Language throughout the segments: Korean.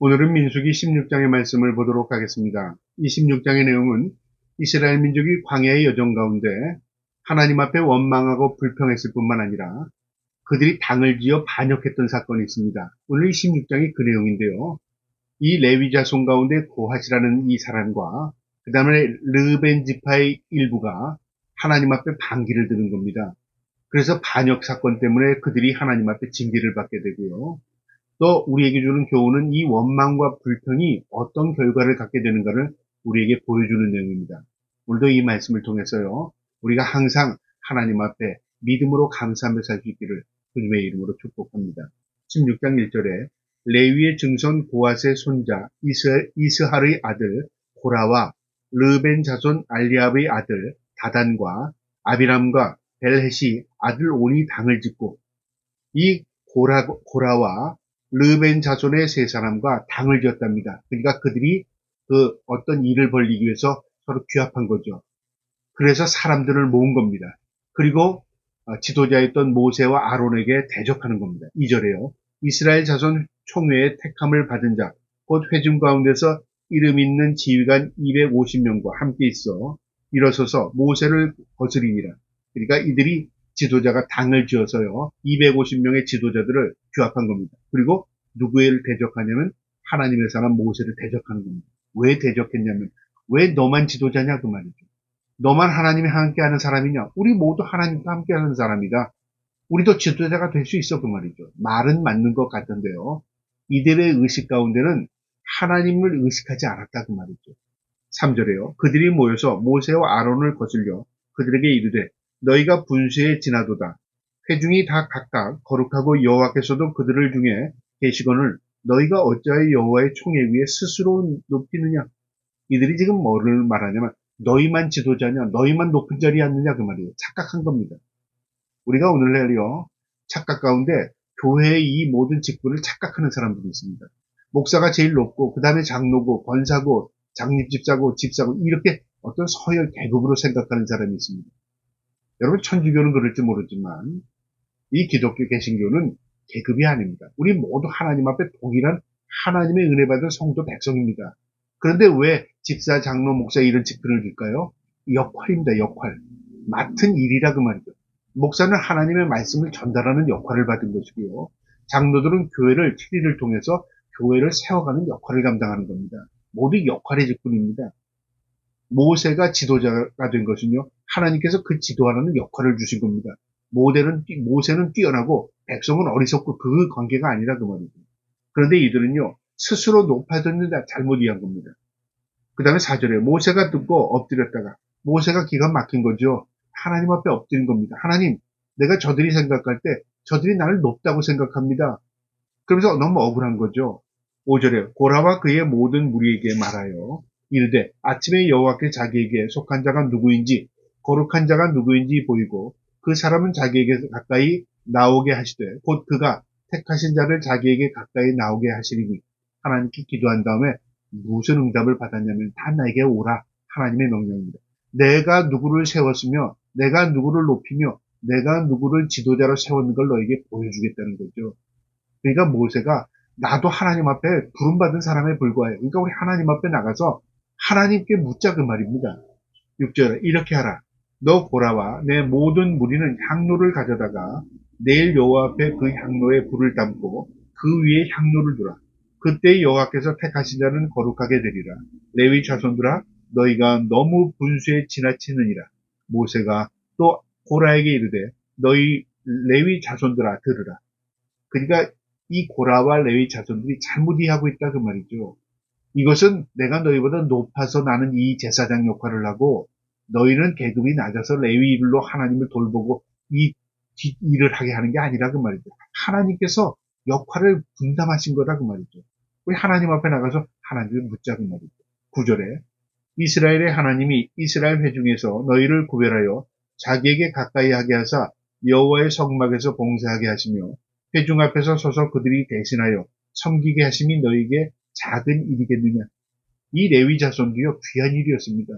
오늘은 민수기 16장의 말씀을 보도록 하겠습니다. 이 16장의 내용은 이스라엘 민족이 광야의 여정 가운데 하나님 앞에 원망하고 불평했을 뿐만 아니라 그들이 당을 지어 반역했던 사건이 있습니다. 오늘 이 16장이 그 내용인데요. 이 레위 자손 가운데 고핫이라는 이 사람과 그 다음에 르벤 지파의 일부가 하나님 앞에 반기를 드는 겁니다. 그래서 반역 사건 때문에 그들이 하나님 앞에 징계를 받게 되고요. 또 우리에게 주는 교훈은 이 원망과 불평이 어떤 결과를 갖게 되는가를 우리에게 보여주는 내용입니다. 오늘도 이 말씀을 통해서요, 우리가 항상 하나님 앞에 믿음으로 감사하며 살 수 있기를 주님의 이름으로 축복합니다. 16장 1절에 레위의 증손 고핫의 손자 이스할의 아들 고라와 르벤 자손 알리압의 아들 다단과 아비람과 벨헷이 아들 온이 당을 짓고 이 고라와 르벤 자손의 세 사람과 당을 지었답니다. 그러니까 그들이 그 어떤 일을 벌이기 위해서 서로 규합한 거죠. 그래서 사람들을 모은 겁니다. 그리고 지도자였던 모세와 아론에게 대적하는 겁니다. 2절에요. 이스라엘 자손 총회의 택함을 받은 자, 곧 회중 가운데서 이름 있는 지휘관 250명과 함께 있어 일어서서 모세를 거스리니라. 그러니까 이들이 지도자가 당을 지어서요. 250명의 지도자들을 규합한 겁니다. 그리고 누구를 대적하냐면 하나님의 사람 모세를 대적하는 겁니다. 왜 대적했냐면 왜 너만 지도자냐 그 말이죠. 너만 하나님이 함께하는 사람이냐? 우리 모두 하나님과 함께하는 사람이다. 우리도 지도자가 될 수 있어 그 말이죠. 말은 맞는 것 같은데요. 이들의 의식 가운데는 하나님을 의식하지 않았다 그 말이죠. 3절에요. 그들이 모여서 모세와 아론을 거슬려 그들에게 이르되 너희가 분수에 지나도다. 회중이 다 각각 거룩하고 여호와께서도 그들을 중에 계시거늘 너희가 어찌하여 여호와의 총회 위에 스스로 높이느냐. 이들이 지금 뭐를 말하냐면 너희만 지도자냐, 너희만 높은 자리에 앉느냐 그 말이에요. 착각한 겁니다. 우리가 오늘날요 착각 가운데 교회의 이 모든 직분을 착각하는 사람들이 있습니다. 목사가 제일 높고 그 다음에 장로고 권사고 장립집사고 집사고 이렇게 어떤 서열 계급으로 생각하는 사람이 있습니다. 여러분 천주교는 그럴지 모르지만 이 기독교 개신교는 계급이 아닙니다. 우리 모두 하나님 앞에 동일한 하나님의 은혜 받은 성도 백성입니다. 그런데 왜 집사, 장로, 목사 이런 직분을 줄까요? 역할입니다. 역할. 맡은 일이라 그 말이죠. 목사는 하나님의 말씀을 전달하는 역할을 받은 것이고요. 장로들은 교회를 7일을 통해서 교회를 세워가는 역할을 감당하는 겁니다. 모두 역할의 직분입니다. 모세가 지도자가 된 것은요. 하나님께서 그 지도하는 역할을 주신 겁니다. 모세는 뛰어나고 백성은 어리석고 그 관계가 아니라 그 말이죠. 그런데 이들은요. 스스로 높아졌는데 잘못 이해한 겁니다. 그 다음에 4절에 모세가 듣고 엎드렸다가 모세가 기가 막힌 거죠. 하나님 앞에 엎드린 겁니다. 하나님, 내가 저들이 생각할 때 저들이 나를 높다고 생각합니다. 그러면서 너무 억울한 거죠. 5절에 고라와 그의 모든 무리에게 말하여 이르되 아침에 여호와께 자기에게 속한 자가 누구인지 거룩한 자가 누구인지 보이고 그 사람은 자기에게 가까이 나오게 하시되 곧 그가 택하신 자를 자기에게 가까이 나오게 하시리니 하나님께 기도한 다음에 무슨 응답을 받았냐면 다 나에게 오라 하나님의 명령입니다. 내가 누구를 세웠으며 내가 누구를 높이며 내가 누구를 지도자로 세웠는 걸 너에게 보여주겠다는 거죠. 그러니까 모세가 나도 하나님 앞에 부름받은 사람에 불과해요. 그러니까 우리 하나님 앞에 나가서 하나님께 묻자 그 말입니다. 6절에 이렇게 하라. 너 고라와 내 모든 무리는 향로를 가져다가 내일 여호와 앞에 그 향로에 불을 담고 그 위에 향로를 두라. 그때 여호와께서 택하신 자는 거룩하게 되리라. 레위 자손들아 너희가 너무 분수에 지나치느니라. 모세가 또 고라에게 이르되 너희 레위 자손들아 들으라. 그러니까 이 고라와 레위 자손들이 잘못 이해하고 있다 그 말이죠. 이것은 내가 너희보다 높아서 나는 이 제사장 역할을 하고 너희는 계급이 낮아서 레위일로 하나님을 돌보고 이 일을 하게 하는 게 아니라 그 말이죠. 하나님께서 역할을 분담하신 거다 그 말이죠. 우리 하나님 앞에 나가서 하나님을 묻자 그 말이죠. 9절에 이스라엘의 하나님이 이스라엘 회중에서 너희를 구별하여 자기에게 가까이 하게 하사 여호와의 성막에서 봉사하게 하시며 회중 앞에서 서서 그들이 대신하여 섬기게 하심이 너희에게 작은 일이겠느냐. 이 레위 자손도요 귀한 일이었습니다.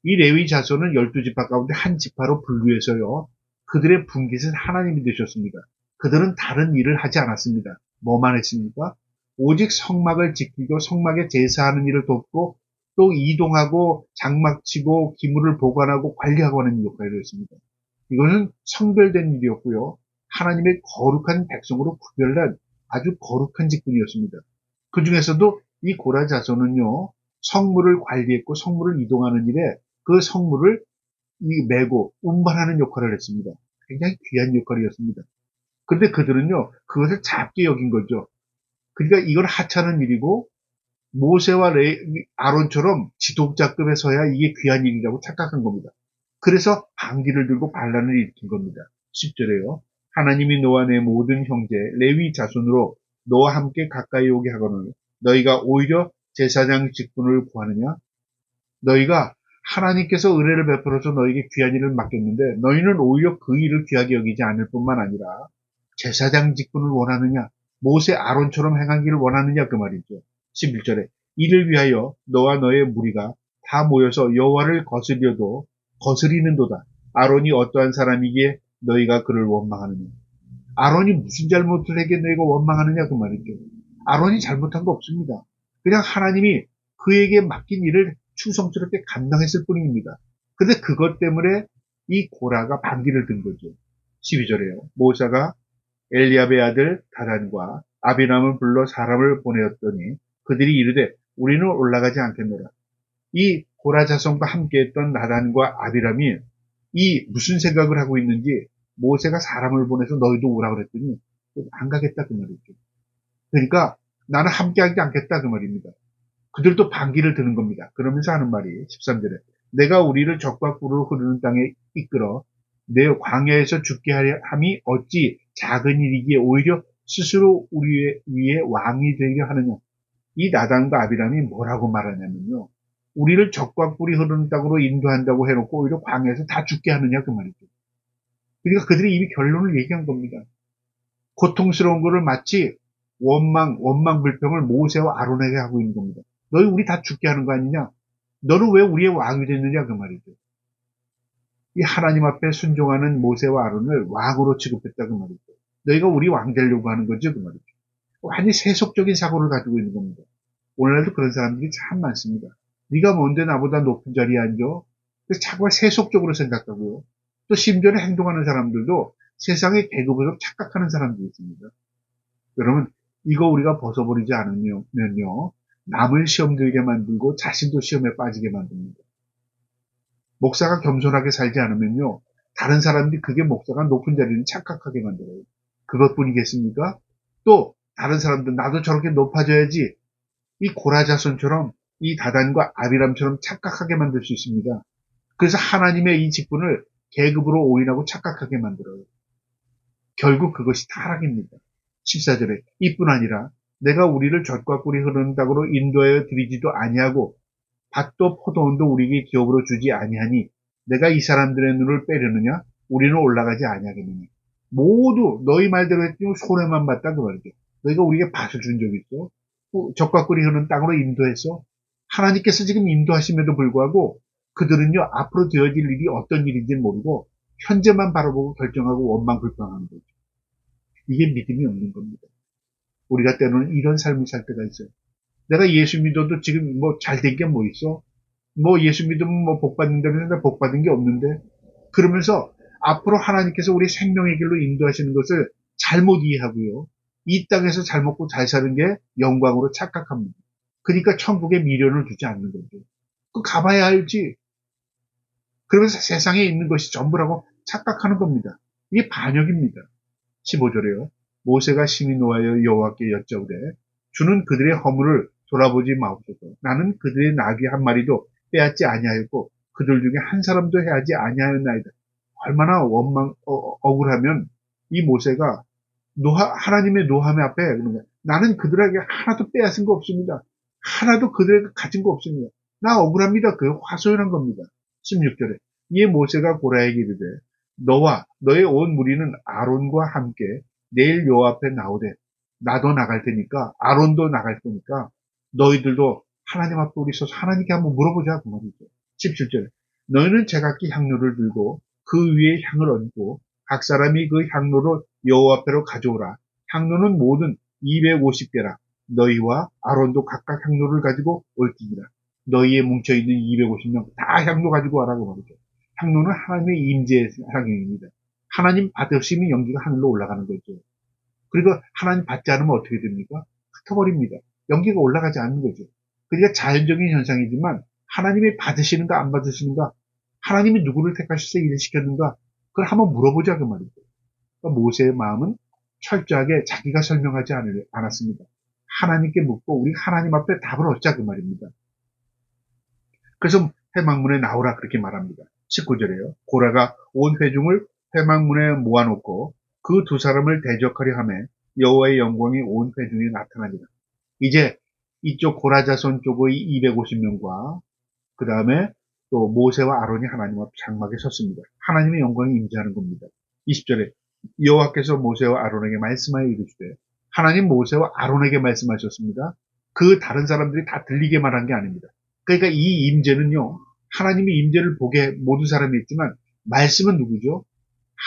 이 레위 자손은 12지파 가운데 한 지파로 분류해서요 그들의 분깃은 하나님이 되셨습니다. 그들은 다른 일을 하지 않았습니다. 뭐만 했습니까? 오직 성막을 지키고 성막에 제사하는 일을 돕고 또 이동하고 장막 치고 기물을 보관하고 관리하고 하는 역할을 했습니다. 이거는 성별된 일이었고요. 하나님의 거룩한 백성으로 구별된 아주 거룩한 직분이었습니다. 그 중에서도 이 고라 자손은요, 성물을 관리했고 성물을 이동하는 일에 그 성물을 메고 운반하는 역할을 했습니다. 굉장히 귀한 역할이었습니다. 그런데 그들은요, 그것을 작게 여긴 거죠. 그러니까 이걸 하찮은 일이고 모세와 아론처럼 지도자급에 서야 이게 귀한 일이라고 착각한 겁니다. 그래서 방귀를 들고 반란을 일으킨 겁니다. 10절에요. 하나님이 너와 내 모든 형제 레위 자손으로 너와 함께 가까이 오게 하거늘 너희가 오히려 제사장 직분을 구하느냐? 너희가 하나님께서 은혜를 베풀어서 너에게 귀한 일을 맡겼는데 너희는 오히려 그 일을 귀하게 여기지 않을 뿐만 아니라 제사장 직분을 원하느냐? 모세 아론처럼 행하기를 원하느냐? 그 말이죠. 11절에 이를 위하여 너와 너의 무리가 다 모여서 여호와를 거스리는도다. 아론이 어떠한 사람이기에 너희가 그를 원망하느냐? 아론이 무슨 잘못을 했기에 너희가 원망하느냐? 그 말이죠. 아론이 잘못한 거 없습니다. 그냥 하나님이 그에게 맡긴 일을 충성스럽게 감당했을 뿐입니다. 근데 그것 때문에 이 고라가 반기를 든 거죠. 12절에요. 모세가 엘리압의 아들 다단과 아비람을 불러 사람을 보내었더니 그들이 이르되 우리는 올라가지 않겠노라. 이 고라 자손과 함께했던 나단과 아비람이 이 무슨 생각을 하고 있는지 모세가 사람을 보내서 너희도 오라 그랬더니 안 가겠다 그 말이죠. 그러니까 나는 함께하지 않겠다 그 말입니다. 그들도 반기를 드는 겁니다. 그러면서 하는 말이 13절에 내가 우리를 적과 꿀로 흐르는 땅에 이끌어 내 광야에서 죽게 하려 함이 어찌 작은 일이기에 오히려 스스로 우리 위에 왕이 되려 하느냐. 이 나단과 아비람이 뭐라고 말하냐면요. 우리를 적과 꿀이 흐르는 땅으로 인도한다고 해놓고 오히려 광야에서 다 죽게 하느냐 그 말이죠. 그러니까 그들이 이미 결론을 얘기한 겁니다. 고통스러운 것을 마치 원망 불평을 모세와 아론에게 하고 있는 겁니다. 너희 우리 다 죽게 하는 거 아니냐? 너는 왜 우리의 왕이 됐느냐 그 말이죠. 이 하나님 앞에 순종하는 모세와 아론을 왕으로 취급했다 그 말이죠. 너희가 우리 왕 되려고 하는 거죠 그 말이죠. 완전히 세속적인 사고를 가지고 있는 겁니다. 오늘날도 그런 사람들이 참 많습니다. 네가 뭔데 나보다 높은 자리에 앉아? 자꾸 세속적으로 생각하고요. 또 심지어는 행동하는 사람들도 세상의 계급으로 착각하는 사람들이 있습니다. 여러분 이거 우리가 벗어버리지 않으면요. 남을 시험 들게 만들고 자신도 시험에 빠지게 만듭니다. 목사가 겸손하게 살지 않으면요. 다른 사람들이 그게 목사가 높은 자리를 착각하게 만들어요. 그것뿐이겠습니까? 또 다른 사람들 나도 저렇게 높아져야지 이 고라자손처럼 이 다단과 아비람처럼 착각하게 만들 수 있습니다. 그래서 하나님의 이 직분을 계급으로 오인하고 착각하게 만들어요. 결국 그것이 타락입니다. 14절에 이뿐 아니라 내가 우리를 젖과 꿀이 흐르는 땅으로 인도하여 드리지도 아니하고 밭도 포도원도 우리에게 기업으로 주지 아니하니 내가 이 사람들의 눈을 빼려느냐? 우리는 올라가지 아니하겠느냐? 모두 너희 말대로 했더니 손해만 봤다 그 말이죠. 너희가 우리에게 밭을 준 적이 있어? 젖과 꿀이 흐르는 땅으로 인도했어? 하나님께서 지금 인도하심에도 불구하고 그들은요 앞으로 되어질 일이 어떤 일인지 모르고 현재만 바라보고 결정하고 원망 불평하는 거죠. 이게 믿음이 없는 겁니다. 우리가 때로는 이런 삶을 살 때가 있어요. 내가 예수 믿어도 지금 뭐 잘된 게 뭐 있어? 뭐 예수 믿으면 뭐 복 받는다면서 복 받은 게 없는데? 그러면서 앞으로 하나님께서 우리 생명의 길로 인도하시는 것을 잘못 이해하고요. 이 땅에서 잘 먹고 잘 사는 게 영광으로 착각합니다. 그러니까 천국에 미련을 두지 않는 거죠. 그 가봐야 알지. 그러면서 세상에 있는 것이 전부라고 착각하는 겁니다. 이게 반역입니다. 15절에요. 모세가 심히 노하여 여호와께 여짜오되 주는 그들의 허물을 돌아보지 마옵소서. 나는 그들의 나귀 한 마리도 빼앗지 아니하였고 그들 중에 한 사람도 해하지 아니하였나이다. 얼마나 억울하면 이 모세가 하나님의 노함의 앞에 나는 그들에게 하나도 빼앗은 거 없습니다. 하나도 그들에게 가진 거 없습니다. 나 억울합니다. 그 화소연한 겁니다. 16절에 이에 모세가 고라에게 이르되 너와 너의 온 무리는 아론과 함께 내일 여호와 앞에 나오되 나도 나갈 테니까 아론도 나갈 테니까 너희들도 하나님 앞에 우리 서서 하나님께 한번 물어보자 그 말이죠. 17절 너희는 제각기 향로를 들고 그 위에 향을 얹고 각 사람이 그 향로를 여호와 앞에로 가져오라. 향로는 모든 250개라. 너희와 아론도 각각 향로를 가지고 올지니라. 너희에 뭉쳐있는 250명 다 향로 가지고 와라고 말이죠. 향로는 하나님의 임재의 상징입니다. 하나님 받으시면 연기가 하늘로 올라가는 거죠. 그리고 하나님 받지 않으면 어떻게 됩니까? 흩어버립니다. 연기가 올라가지 않는 거죠. 그러니까 자연적인 현상이지만 하나님이 받으시는가 안 받으시는가, 하나님이 누구를 택하셔서 일을 시켰는가, 그걸 한번 물어보자 그 말이죠. 그러니까 모세의 마음은 철저하게 자기가 설명하지 않았습니다. 하나님께 묻고 우리 하나님 앞에 답을 얻자 그 말입니다. 그래서 회막문에 나오라 그렇게 말합니다. 19절에요. 고라가 온 회중을 회막문에 모아놓고 그 두 사람을 대적하려 하며 여호와의 영광이 온 회중에 나타나니라. 이제 이쪽 고라 자손 쪽의 250명과 그 다음에 또 모세와 아론이 하나님 앞 장막에 섰습니다. 하나님의 영광이 임재하는 겁니다. 20절에 여호와께서 모세와 아론에게 말씀하여 이르시되, 하나님 모세와 아론에게 말씀하셨습니다. 그 다른 사람들이 다 들리게 말한 게 아닙니다. 그러니까 이 임재는요, 하나님의 임재를 보게 모든 사람이 있지만 말씀은 누구죠?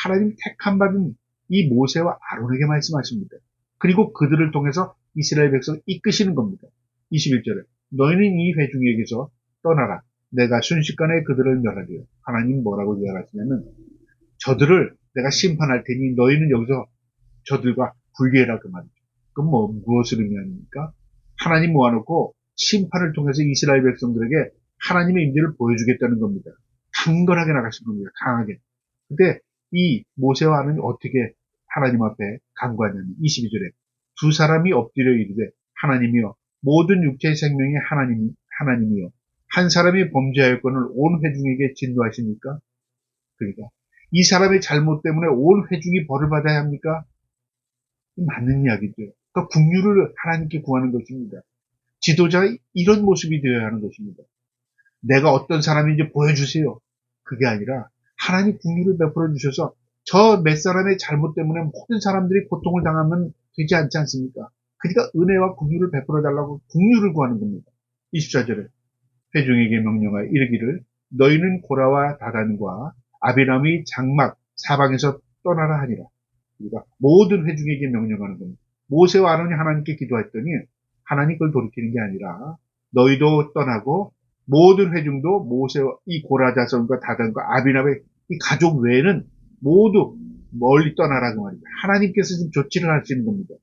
하나님 택함 받은 이 모세와 아론에게 말씀하십니다. 그리고 그들을 통해서 이스라엘 백성을 이끄시는 겁니다. 21절에 너희는 이 회중에게서 떠나라. 내가 순식간에 그들을 멸하리요. 하나님 뭐라고 이야기하시냐면, 저들을 내가 심판할 테니 너희는 여기서 저들과 분리해라 그 말이죠. 그럼 무엇을 의미합니까? 하나님 모아놓고 심판을 통해서 이스라엘 백성들에게 하나님의 임재를 보여주겠다는 겁니다. 강건하게 나가신 겁니다. 강하게. 근데 이 모세와 아론이 어떻게 하나님 앞에 간구하냐면 22절에 두 사람이 엎드려 이르되, 하나님이여 모든 육체의 생명이 하나님이여 한 사람이 범죄하였건을 온 회중에게 진노하십니까? 그러니까 이 사람의 잘못 때문에 온 회중이 벌을 받아야 합니까? 맞는 이야기죠. 그러니까 긍휼을 하나님께 구하는 것입니다. 지도자의 이런 모습이 되어야 하는 것입니다. 내가 어떤 사람인지 보여주세요. 그게 아니라 하나님 긍휼을 베풀어 주셔서 저 몇 사람의 잘못 때문에 모든 사람들이 고통을 당하면 되지 않지 않습니까? 그러니까 은혜와 긍휼을 베풀어 달라고 긍휼을 구하는 겁니다. 24절에 회중에게 명령하여 이르기를, 너희는 고라와 다단과 아비람의 장막 사방에서 떠나라 하니라. 그러니까 모든 회중에게 명령하는 겁니다. 모세와 아론이 하나님께 기도했더니 하나님 그걸 돌이키는 게 아니라 너희도 떠나고 모든 회중도 모세와 이 고라 자손과 다단과 아비람의 이 가족 외에는 모두 멀리 떠나라 그 말입니다. 하나님께서 지금 조치를 하시는 겁니다.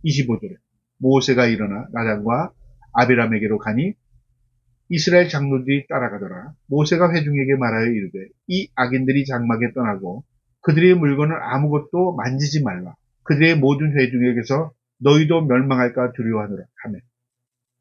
25절에 모세가 일어나 나단과 아비람에게로 가니 이스라엘 장로들이 따라가더라. 모세가 회중에게 말하여 이르되, 이 악인들이 장막에 떠나고 그들의 물건을 아무것도 만지지 말라. 그들의 모든 회중에게서 너희도 멸망할까 두려워하노라 하며,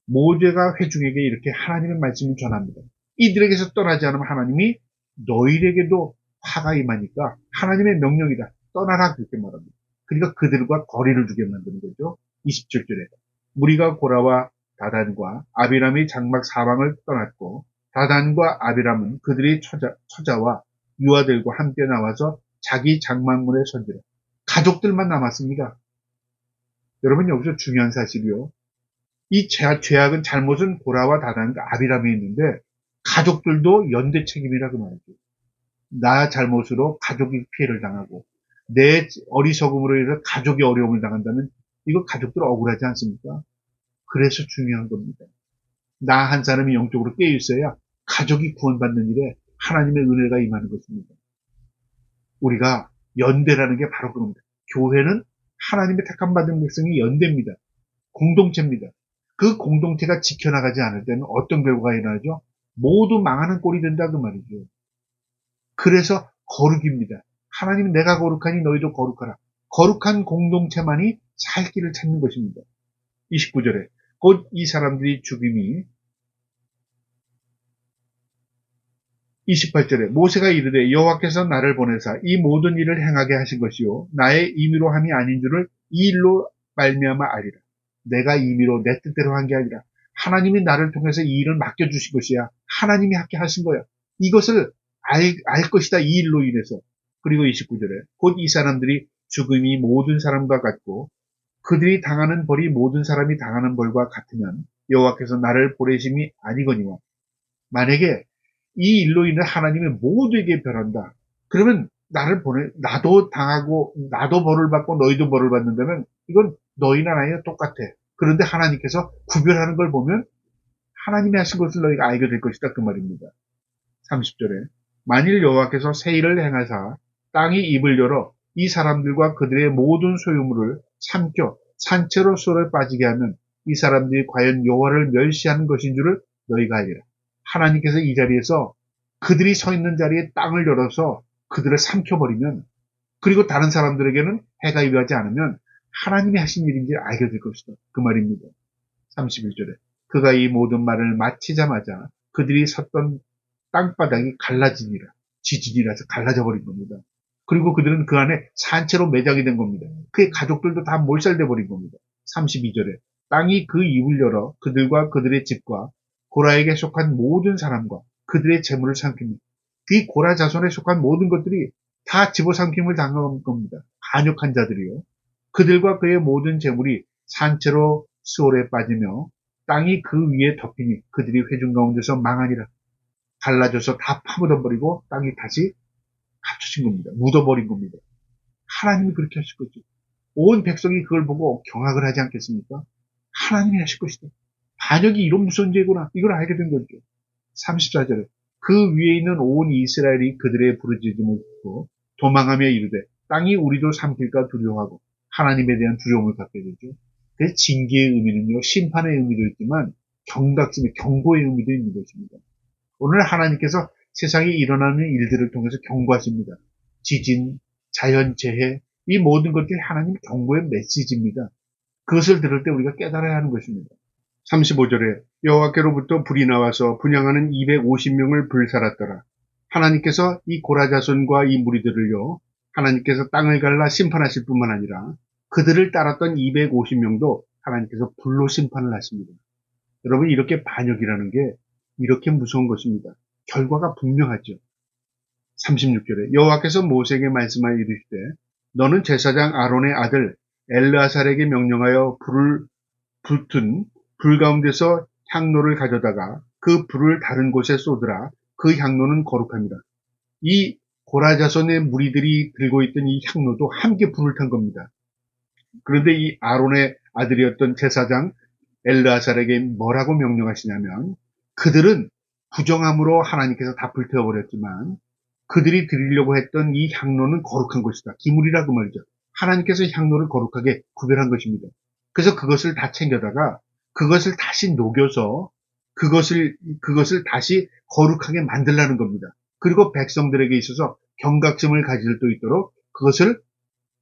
모세가 회중에게 이렇게 하나님의 말씀을 전합니다. 이들에게서 떠나지 않으면 하나님이 너희에게도 화가 임하니까 하나님의 명령이다. 떠나라 그렇게 말합니다. 그러니까 그들과 거리를 두게 만드는 거죠. 27절에 무리가 고라와 다단과 아비람의 장막 사방을 떠났고 다단과 아비람은 그들의 처자와 유아들과 함께 나와서 자기 장막문에 선지라. 가족들만 남았습니다. 여러분 여기서 중요한 사실이요. 이 죄악은 잘못은 고라와 다단과 아비람이 있는데 가족들도 연대 책임이라 그 말이죠. 나 잘못으로 가족이 피해를 당하고 내 어리석음으로 인해서 가족이 어려움을 당한다면 이거 가족들 억울하지 않습니까? 그래서 중요한 겁니다. 나 한 사람이 영적으로 깨어 있어야 가족이 구원받는 일에 하나님의 은혜가 임하는 것입니다. 우리가 연대라는 게 바로 그겁니다. 교회는 하나님의 택함 받은 백성이 연대입니다. 공동체입니다. 그 공동체가 지켜나가지 않을 때는 어떤 결과가 일어나죠? 모두 망하는 꼴이 된다 그 말이죠. 그래서 거룩입니다. 하나님은 내가 거룩하니 너희도 거룩하라. 거룩한 공동체만이 살 길을 찾는 것입니다. 29절에 곧 이 사람들이 죽임이 28절에 모세가 이르되 여호와께서 나를 보내사 이 모든 일을 행하게 하신 것이요 나의 임의로 함이 아닌 줄을 이 일로 말미암아 알리라. 내가 임의로 내 뜻대로 한 게 아니라 하나님이 나를 통해서 이 일을 맡겨주신 것이야. 하나님이 하게 하신 거야. 이것을 알 것이다. 이 일로 인해서. 그리고 29절에 곧 이 사람들이 죽음이 모든 사람과 같고 그들이 당하는 벌이 모든 사람이 당하는 벌과 같으면 여호와께서 나를 보내심이 아니거니와, 만약에 이 일로 인해 하나님이 모두에게 벌한다. 그러면 나도 당하고 나도 벌을 받고 너희도 벌을 받는다면 이건 너희나 나이나 똑같아. 그런데 하나님께서 구별하는 걸 보면 하나님이 하신 것을 너희가 알게 될 것이다 그 말입니다. 30절에 만일 여호와께서 세일을 행하사 땅이 입을 열어 이 사람들과 그들의 모든 소유물을 삼켜 산채로 수월에 빠지게 하면 이 사람들이 과연 여호와를 멸시하는 것인 줄을 너희가 알리라. 하나님께서 이 자리에서 그들이 서 있는 자리에 땅을 열어서 그들을 삼켜버리면, 그리고 다른 사람들에게는 해가 임하지 않으면 하나님이 하신 일인지 알게 될 것이다 그 말입니다. 31절에 그가 이 모든 말을 마치자마자 그들이 섰던 땅바닥이 갈라지니라. 지진이라서 갈라져 버린 겁니다. 그리고 그들은 그 안에 산채로 매장이 된 겁니다. 그의 가족들도 다 몰살돼 버린 겁니다. 32절에 땅이 그 입을 열어 그들과 그들의 집과 고라에게 속한 모든 사람과 그들의 재물을 삼킵니다. 이 고라 자손에 속한 모든 것들이 다 집어삼킴을 당한 겁니다. 반역한 자들이요. 그들과 그의 모든 재물이 산채로 수월에 빠지며 땅이 그 위에 덮이니 그들이 회중 가운데서 망하니라. 갈라져서 다 파묻어버리고 땅이 다시 합쳐진 겁니다. 묻어버린 겁니다. 하나님이 그렇게 하실 거죠. 온 백성이 그걸 보고 경악을 하지 않겠습니까? 하나님이 하실 것이다. 반역이 이런 무서운 죄구나. 이걸 알게 된 거죠. 34절에 그 위에 있는 온 이스라엘이 그들의 부르짖음을 듣고 도망하며 이르되 땅이 우리도 삼킬까 두려워하고 하나님에 대한 두려움을 갖게 되죠. 그 징계의 의미는요, 심판의 의미도 있지만 경각심의 경고의 의미도 있는 것입니다. 오늘 하나님께서 세상에 일어나는 일들을 통해서 경고하십니다. 지진, 자연재해, 이 모든 것들이 하나님 경고의 메시지입니다. 그것을 들을 때 우리가 깨달아야 하는 것입니다. 35절에 여호와께로부터 불이 나와서 분향하는 250명을 불살았더라. 하나님께서 이 고라자손과 이 무리들을요, 하나님께서 땅을 갈라 심판하실 뿐만 아니라 그들을 따랐던 250명도 하나님께서 불로 심판을 하십니다. 여러분, 이렇게 반역이라는 게 이렇게 무서운 것입니다. 결과가 분명하죠. 36절에 여호와께서 모세에게 말씀하여 이르시되 너는 제사장 아론의 아들 엘르아살에게 명령하여 불을 붙은 불 가운데서 향로를 가져다가 그 불을 다른 곳에 쏟으라. 그 향로는 거룩합니다. 이 고라자손의 무리들이 들고 있던 이 향로도 함께 불을 탄 겁니다. 그런데 이 아론의 아들이었던 제사장 엘르아살에게 뭐라고 명령하시냐면 그들은 부정함으로 하나님께서 다 불태워버렸지만 그들이 드리려고 했던 이 향로는 거룩한 것이다. 기물이라 그 말이죠. 하나님께서 향로를 거룩하게 구별한 것입니다. 그래서 그것을 다 챙겨다가 그것을 다시 녹여서 그것을 다시 거룩하게 만들라는 겁니다. 그리고 백성들에게 있어서 경각심을 가질 수 있도록 그것을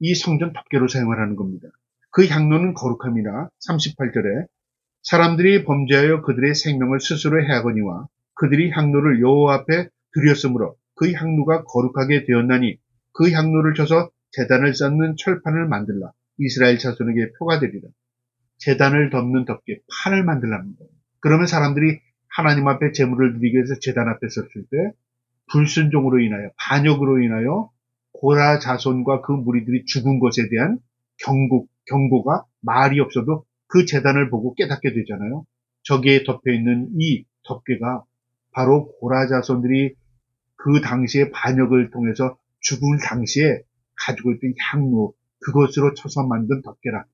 이 성전 덮개로 사용하라는 겁니다. 그 향로는 거룩합니다. 38절에 사람들이 범죄하여 그들의 생명을 스스로 해하거니와 그들이 향로를 여호와 앞에 드렸으므로 그 향로가 거룩하게 되었나니 그 향로를 쳐서 제단을 쌓는 철판을 만들라. 이스라엘 자손에게 표가 되리라. 제단을 덮는 덮개, 판을 만들랍니다. 그러면 사람들이 하나님 앞에 제물을 드리기 위해서 제단 앞에 섰을 때 불순종으로 인하여, 반역으로 인하여 고라 자손과 그 무리들이 죽은 것에 대한 경고가 말이 없어도 그 제단을 보고 깨닫게 되잖아요. 저기에 덮여있는 이 덮개가 바로 고라 자손들이 그 당시에 반역을 통해서 죽을 당시에 가지고 있던 향로, 그것으로 쳐서 만든 덮개라.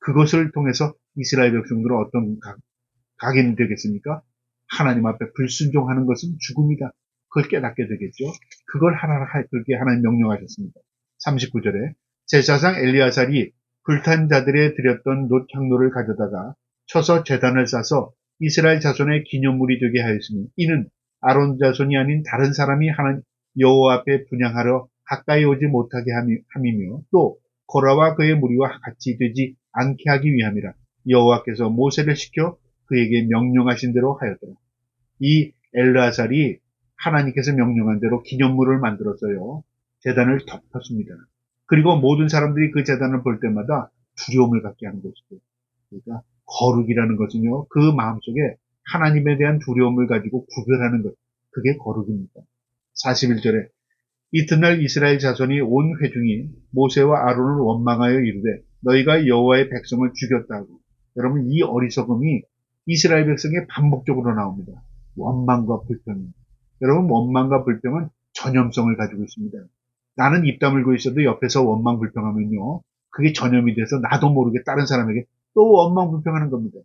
그것을 통해서 이스라엘 백성들은 어떤 각인이 되겠습니까? 하나님 앞에 불순종하는 것은 죽음이다. 그걸 깨닫게 되겠죠. 그걸 그렇게 하나님 명령하셨습니다. 39절에 제사장 엘리아살이 불탄 자들에 드렸던 놋향로를 가져다가 쳐서 제단을 싸서 이스라엘 자손의 기념물이 되게 하였으니 이는 아론 자손이 아닌 다른 사람이 하나님 여호와 앞에 분향하러 가까이 오지 못하게 함이며 또 고라와 그의 무리와 같이 되지 않게 하기 위함이라. 여호와께서 모세를 시켜 그에게 명령하신 대로 하였더라. 이 엘르아살이 하나님께서 명령한 대로 기념물을 만들었어요. 제단을 덮었습니다. 그리고 모든 사람들이 그 제단을 볼 때마다 두려움을 갖게 하는 것이죠. 그러니까 거룩이라는 것은요, 그 마음속에 하나님에 대한 두려움을 가지고 구별하는 것, 그게 거룩입니다. 41절에 이튿날 이스라엘 자손이 온 회중이 모세와 아론을 원망하여 이르되 너희가 여호와의 백성을 죽였다고. 여러분, 이 어리석음이 이스라엘 백성에 반복적으로 나옵니다. 원망과 불평. 여러분, 원망과 불평은 전염성을 가지고 있습니다. 나는 입 다물고 있어도 옆에서 원망 불평하면요, 그게 전염이 돼서 나도 모르게 다른 사람에게 또 원망불평하는 겁니다.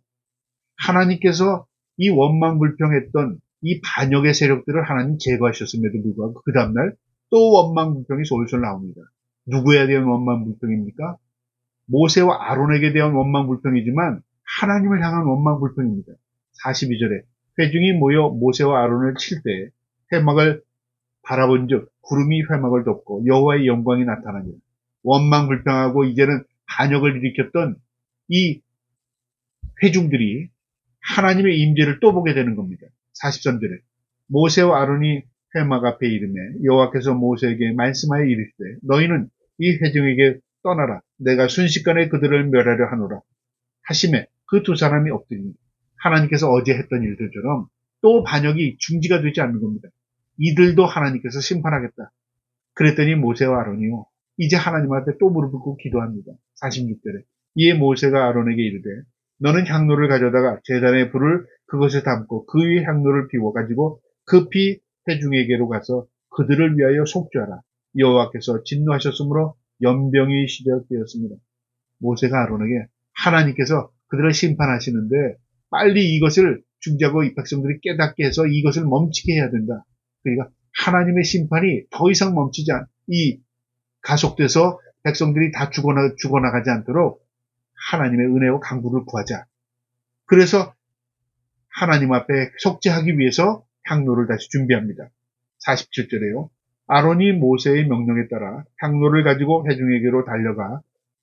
하나님께서 이 원망불평했던 이 반역의 세력들을 하나님 제거하셨음에도 불구하고 그 다음날 또 원망불평이 솔솔 나옵니다. 누구에 대한 원망불평입니까? 모세와 아론에게 대한 원망불평이지만 하나님을 향한 원망불평입니다. 42절에 회중이 모여 모세와 아론을 칠 때 회막을 바라본즉 구름이 회막을 덮고 여호와의 영광이 나타나니라. 원망불평하고 이제는 반역을 일으켰던 이 회중들이 하나님의 임재를 또 보게 되는 겁니다. 43절에 모세와 아론이 회막 앞에 이르매 여호와께서 모세에게 말씀하여 이르시되 너희는 이 회중에게 떠나라. 내가 순식간에 그들을 멸하려 하노라. 하심에 그 두 사람이 엎드리니 하나님께서 어제 했던 일들처럼 또 반역이 중지가 되지 않는 겁니다. 이들도 하나님께서 심판하겠다. 그랬더니 모세와 아론이요. 이제 하나님 앞에 또 무릎 꿇고 기도합니다. 46절에 이에 모세가 아론에게 이르되 너는 향로를 가져다가 제단의 불을 그것에 담고 그 위에 향로를 피워 가지고 급히 회중에게로 가서 그들을 위하여 속죄하라. 여호와께서 진노하셨으므로 연병이 시작되었습니다. 모세가 아론에게 하나님께서 그들을 심판하시는데 빨리 이것을 중지하고 이 백성들이 깨닫게 해서 이것을 멈추게 해야 된다. 그러니까 하나님의 심판이 더 이상 멈추지 이 가속돼서 백성들이 다 죽어나가지 않도록 하나님의 은혜와 강구를 구하자. 그래서 하나님 앞에 속죄하기 위해서 향로를 다시 준비합니다. 47절에요. 아론이 모세의 명령에 따라 향로를 가지고 회중에게로 달려가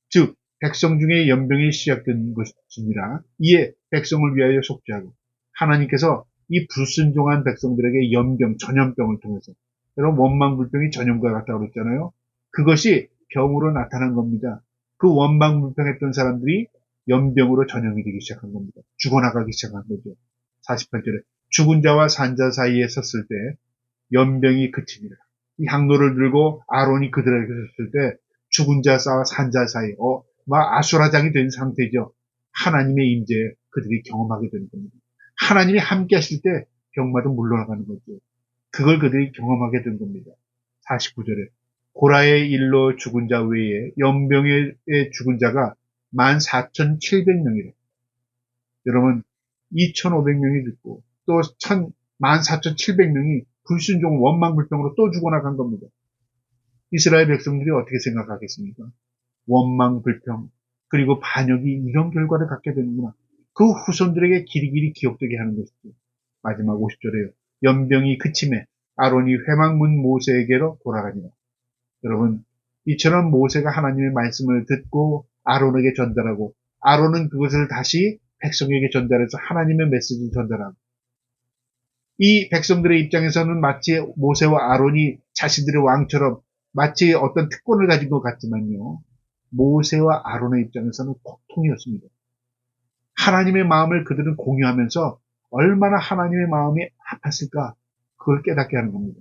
즉 백성 중에 연병이 시작된 것이니라. 이에 백성을 위하여 속죄하고 하나님께서 이 불순종한 백성들에게 연병, 전염병을 통해서 여러분 원망불평이 전염과 같다고 그랬잖아요. 그것이 병으로 나타난 겁니다. 그 원망불평했던 사람들이 연병으로 전염이 되기 시작한 겁니다. 죽어나가기 시작한 거죠. 48절에 죽은 자와 산 자 사이에 섰을 때 연병이 그치니라. 이 향로를 들고 아론이 그들에게 섰을 때 죽은 자와 산 자 사이, 막 아수라장이 된 상태죠. 하나님의 임재에 그들이 경험하게 되는 겁니다. 하나님이 함께 하실 때 병마도 물러나가는 거죠. 그걸 그들이 경험하게 된 겁니다. 49절에 고라의 일로 죽은 자 외에 연병에 죽은 자가 14,700명이래. 여러분 2,500명이 죽고 또 14,700명이 불순종 원망불평으로 또 죽어나간 겁니다. 이스라엘 백성들이 어떻게 생각하겠습니까? 원망불평 그리고 반역이 이런 결과를 갖게 되는구나. 그 후손들에게 길이길이 기억되게 하는 것이죠. 마지막 50절에요. 연병이 그침에 아론이 회막문 모세에게로 돌아가니라. 여러분 이처럼 모세가 하나님의 말씀을 듣고 아론에게 전달하고 아론은 그것을 다시 백성에게 전달해서 하나님의 메시지를 전달하고 이 백성들의 입장에서는 마치 모세와 아론이 자신들의 왕처럼 마치 어떤 특권을 가진 것 같지만요. 모세와 아론의 입장에서는 고통이었습니다. 하나님의 마음을 그들은 공유하면서 얼마나 하나님의 마음이 아팠을까 그걸 깨닫게 하는 겁니다.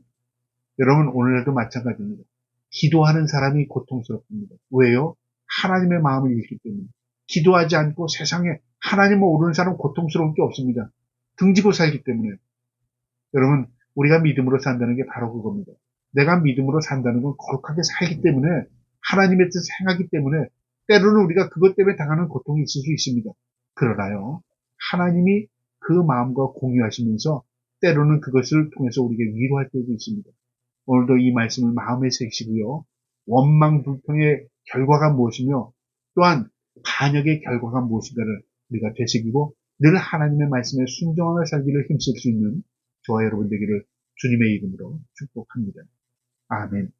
여러분 오늘날도 마찬가지입니다. 기도하는 사람이 고통스럽습니다. 왜요? 하나님의 마음을 읽기 때문에. 기도하지 않고 세상에 하나님을 모르는 사람은 고통스러운 게 없습니다. 등지고 살기 때문에. 여러분 우리가 믿음으로 산다는 게 바로 그겁니다. 내가 믿음으로 산다는 건 거룩하게 살기 때문에 하나님의 뜻을 행하기 때문에 때로는 우리가 그것 때문에 당하는 고통이 있을 수 있습니다. 그러나요 하나님이 그 마음과 공유하시면서 때로는 그것을 통해서 우리에게 위로할 때도 있습니다. 오늘도 이 말씀을 마음에 새기시고요. 원망불평의 결과가 무엇이며 또한 반역의 결과가 무엇인가를 우리가 되새기고 늘 하나님의 말씀에 순종하며 살기를 힘쓸 수 있는 저와 여러분 되기를 주님의 이름으로 축복합니다. 아멘.